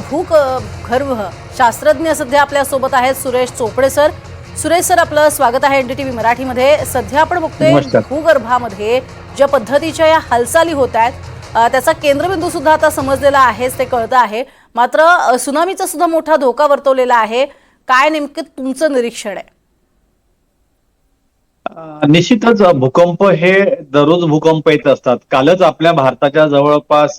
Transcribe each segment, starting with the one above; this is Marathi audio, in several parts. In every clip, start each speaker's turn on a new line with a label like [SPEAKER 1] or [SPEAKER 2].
[SPEAKER 1] भूगर्भ शास्त्रज्ञ सध्या आपल्या सोबत आहेत सुरेश चोपडे सर. सुरेश सर, आपलं स्वागत आहे एनडीटीव्ही मराठीमध्ये. सध्या आपण बघतोय भूगर्भामध्ये ज्या पद्धतीच्या या हालचाली होत आहेत त्याचा केंद्रबिंदू सुद्धा आता समजलेला आहेच, ते कळतं आहे. मात्र सुनामीचा सुद्धा मोठा धोका वर्तवलेला आहे. काय नेमकं तुमचं निरीक्षण आहे?
[SPEAKER 2] निश्चितच भूकंप हे दररोज भूकंप येत असतात. कालच आपल्या भारताच्या जवळपास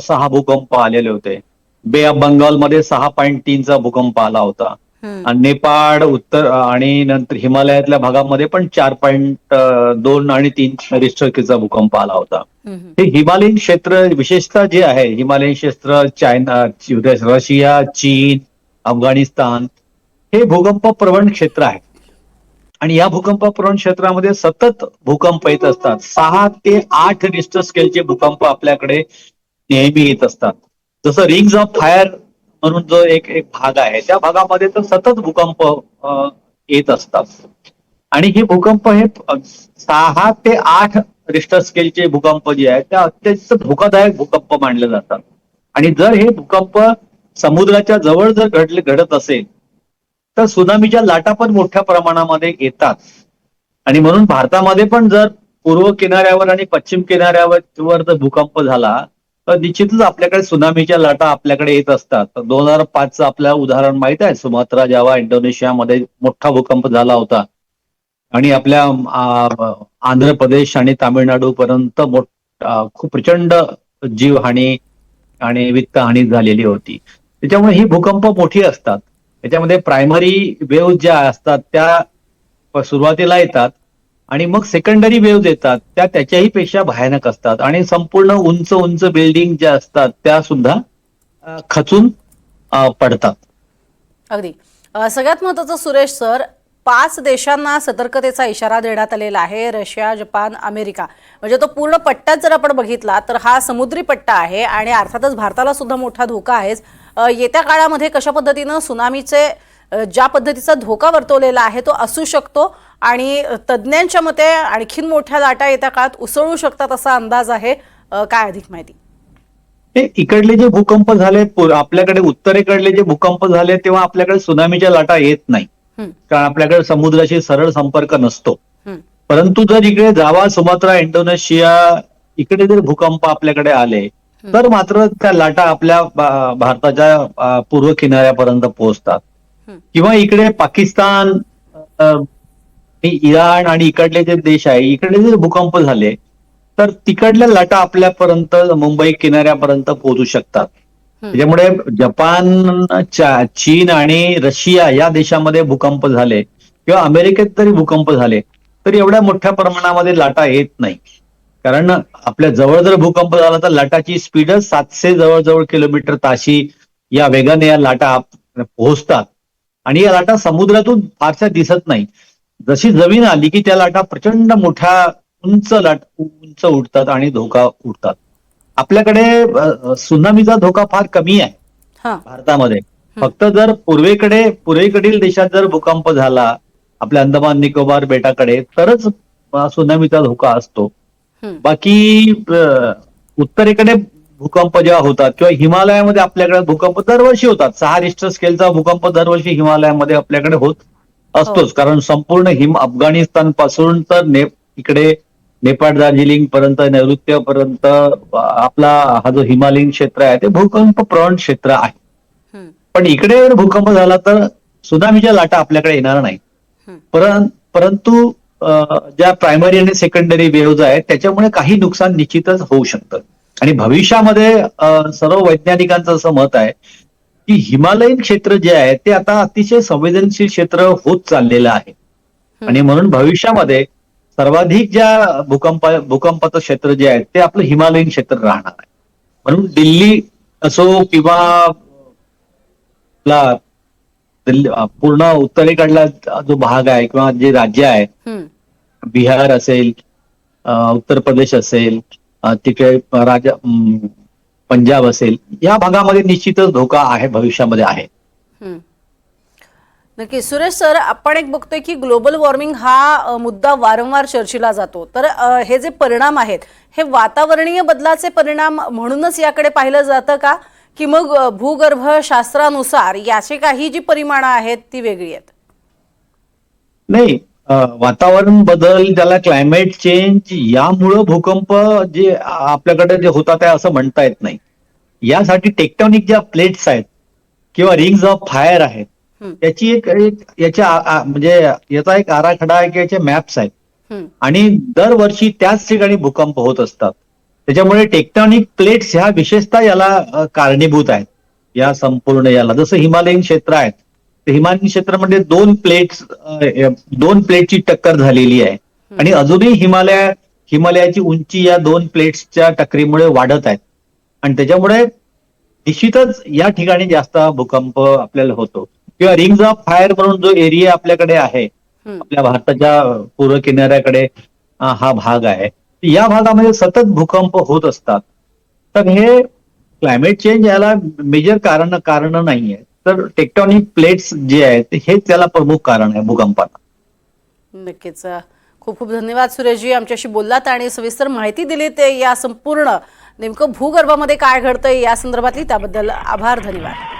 [SPEAKER 2] 6 भूकंप आलेले होते. बे ऑफ बंगालमध्ये 6.3चा भूकंप आला होता. आणि नेपाळ, उत्तर आणि नंतर हिमालयातल्या भागामध्ये पण 4.2 आणि 3 रिश्टरचा भूकंप आला होता. हे हिमालयीन क्षेत्र विशेषतः जे आहे, हिमालयीन क्षेत्र चायना, रशिया, चीन, अफगाणिस्तान हे भूकंप प्रवण क्षेत्र आहे. आणि या भूकंप प्रवण क्षेत्रामध्ये सतत भूकंप येत असतात. 6 ते 8 रिश्टर स्केलचे भूकंप आपल्याकडे नेहमी येत असतात. जसं रिंग्स ऑफ फायर म्हणून जो एक भाग आहे, त्या भागामध्ये तर सतत भूकंप येत असतात. आणि हे भूकंप हे 6 ते 8 रिश्टर स्केलचे भूकंप जे आहेत त्या अत्यंत धोकादायक भूकंप मानले जातात. आणि जर हे भूकंप समुद्राच्या जवळ जर घडत असेल तर सुनामीच्या लाटा पण मोठ्या प्रमाणामध्ये येतात. आणि म्हणून भारतामध्ये पण जर पूर्व किनाऱ्यावर आणि पश्चिम किनाऱ्यावर जर भूकंप झाला तर निश्चितच आपल्याकडे सुनामीच्या लाटा आपल्याकडे येत असतात. 2005चं आपल्याला उदाहरण माहित आहे. सुमात्रा, जावा, इंडोनेशियामध्ये मोठा भूकंप झाला होता आणि आपल्या आंध्र प्रदेश आणि तामिळनाडू पर्यंत खूप प्रचंड जीवहानी आणि वित्तहानी झालेली होती. त्याच्यामुळे ही भूकंप मोठी असतात. त्याच्यामध्ये प्रायमरी वेव्ह ज्या असतात त्या सुरुवातीला येतात आणि मग सेकंडरी वेव्ह येतात, त्या त्याच्याही पेक्षा भयानक असतात. आणि संपूर्ण उंच उंच बिल्डिंग ज्या असतात त्या सुद्धा खचून पडतात.
[SPEAKER 1] अगदी सगळ्यात महत्त्वाचं सुरेश सर, 5 देशांना सतर्कतेचा इशारा देण्यात आलेला आहे. रशिया, जपान, अमेरिका, म्हणजे तो पूर्ण पट्टाच जर आपण बघितला तर हा समुद्री पट्टा आहे आणि अर्थातच भारताला सुद्धा मोठा धोका आहेच. येत्या काळामध्ये कशा पद्धतीनं सुनामीचे ज्या पद्धतीचा धोका वर्तवलेला आहे तो असू शकतो आणि तज्ज्ञांच्या मते आणखीन मोठ्या लाटा येत्या काळात उसळू शकतात असा अंदाज आहे. काय अधिक माहिती?
[SPEAKER 2] इकडले जे भूकंप झाले, आपल्याकडे उत्तरेकडले जे भूकंप झाले तेव्हा आपल्याकडे सुनामीच्या लाटा येत नाही, कारण आपल्याकडे समुद्राशी सरळ संपर्क नसतो. परंतु जर इकडे जावा, सुमात्रा, इंडोनेशिया इकडे जर भूकंप आपल्याकडे आले तर मात्र त्या लाटा आपल्या भारताच्या पूर्व किनाऱ्यापर्यंत पोहोचतात. किंवा इकडे पाकिस्तान, इराण आणि इकडले जे देश आहे, इकडे जर भूकंप झाले तर तिकडल्या लाटा आपल्यापर्यंत मुंबई किनाऱ्यापर्यंत पोहोचू शकतात. त्याच्यामुळे जपान, चीन आणि रशिया या देशामध्ये भूकंप झाले किंवा अमेरिकेत जरी भूकंप झाले तरी एवढ्या मोठ्या प्रमाणामध्ये लाटा येत नाही. कारण आपल्या जवळ जर भूकंप झाला तर लाटाची स्पीडच 700 जवळजवळ किलोमीटर ताशी या वेगाने या लाटा पोहोचतात. आणि या लाटा समुद्रातून फारशा दिसत नाही. जशी जमीन आली की त्या लाटा प्रचंड मोठ्या उंच उडतात आणि धोका उडतात. आपल्याकडे सुनामीचा धोका फार कमी आहे भारतामध्ये. फक्त जर पूर्वेकडील देशात जर भूकंप झाला, आपल्या अंदमान निकोबार बेटाकडे, तरच सुनामीचा धोका असतो. बाकी उत्तरेकडे भूकंप जेव्हा होतात किंवा हिमालयामध्ये आपल्याकडे भूकंप दरवर्षी होतात. 6 रिश्टर स्केलचा भूकंप दरवर्षी हिमालयामध्ये आपल्याकडे होत असतोच. कारण संपूर्ण अफगाणिस्तान पासून तर इकडे नेपाळ, दार्जिलिंग पर्यंत, नैऋत्यपर्यंत आपला हा जो हिमालयीन क्षेत्र आहे ते भूकंप प्रवण क्षेत्र आहे. पण इकडे जर भूकंप झाला तर सुनामीच्या लाटा आपल्याकडे येणार नाही. परंतु ज्या प्रायमरी आणि सेकंडरी वेव्ह आहेत त्याच्यामुळे काही नुकसान निश्चितच होऊ शकतं. आणि भविष्यामध्ये सर्व वैज्ञानिकांचं असं मत आहे की हिमालयीन क्षेत्र जे आहे ते आता अतिशय संवेदनशील क्षेत्र होत चाललेलं आहे. आणि म्हणून भविष्यामध्ये सर्वाधिक ज्या भूकंपाचं क्षेत्र जे आहे ते आपलं हिमालयीन क्षेत्र राहणार आहे. म्हणून दिल्ली असो किंवा पूर्ण उत्तरेकडला जो भाग आहे किंवा जे राज्य आहे, बिहार असेल, उत्तर प्रदेश असेल, तिकडे पंजाब असेल, या भागामध्ये निश्चितच धोका आहे, भविष्यामध्ये आहे.
[SPEAKER 1] नक्की सुरेश सर, आपण एक बघतोय की ग्लोबल वॉर्मिंग हा मुद्दा वारंवार चर्चेला जातो. तर हे जे परिणाम आहेत हे वातावरणीय बदलाचे परिणाम म्हणूनच याकडे पाहिलं जातं का, की मग भूगर्भशास्त्रानुसार याची काही जी परिमाणं आहेत ती वेगळी आहेत?
[SPEAKER 2] नाही, वातावरण बदल, त्याला क्लायमेट चेंज, यामुळं भूकंप जे आपल्याकडे जे होतात आहे असं म्हणता येत नाही. यासाठी टेक्टॉनिक ज्या प्लेट्स आहेत किंवा रिंग्स ऑफ फायर आहेत,
[SPEAKER 1] हं,
[SPEAKER 2] त्याची याच्या म्हणजे याचा एक आराखडा आहे किंवा याचे मॅप्स आहेत.
[SPEAKER 1] हं,
[SPEAKER 2] आणि दरवर्षी त्याच ठिकाणी भूकंप होत असतात. त्याच्यामुळे टेक्टॉनिक प्लेट्स ह्या विशेषतः याला कारणीभूत आहेत, या संपूर्ण याला. जसं हिमालयीन क्षेत्र आहेत, तर हिमालयीन क्षेत्रामध्ये दोन प्लेटची टक्कर झालेली आहे आणि अजूनही हिमालयाची उंची या दोन प्लेट्सच्या टक्करीमुळे वाढत आहेत. आणि त्याच्यामुळे निश्चितच या ठिकाणी जास्त भूकंप आपल्याला होतो. किंवा रिंग्स ऑफ फायर म्हणून जो एरिया आपल्याकडे आहे,
[SPEAKER 1] हं.
[SPEAKER 2] आपल्या भारताच्या पूर्व किनाऱ्याकडे हा भाग आहे, या भागामध्ये सतत भूकंप होत असतात. तर हे क्लायमेट चेंज याला मेजर कारण नाहीये, तर टेक्टॉनिक प्लेट्स जे आहेत हेच त्याला प्रमुख कारण आहे भूकंपाला.
[SPEAKER 1] नक्कीच. खूप खूप धन्यवाद सुरेशजी, आमच्याशी बोललात आणि सविस्तर माहिती दिलीत या संपूर्ण नेमकं भूगर्भामध्ये काय घडतंय या संदर्भातली. त्याबद्दल आभार, धन्यवाद.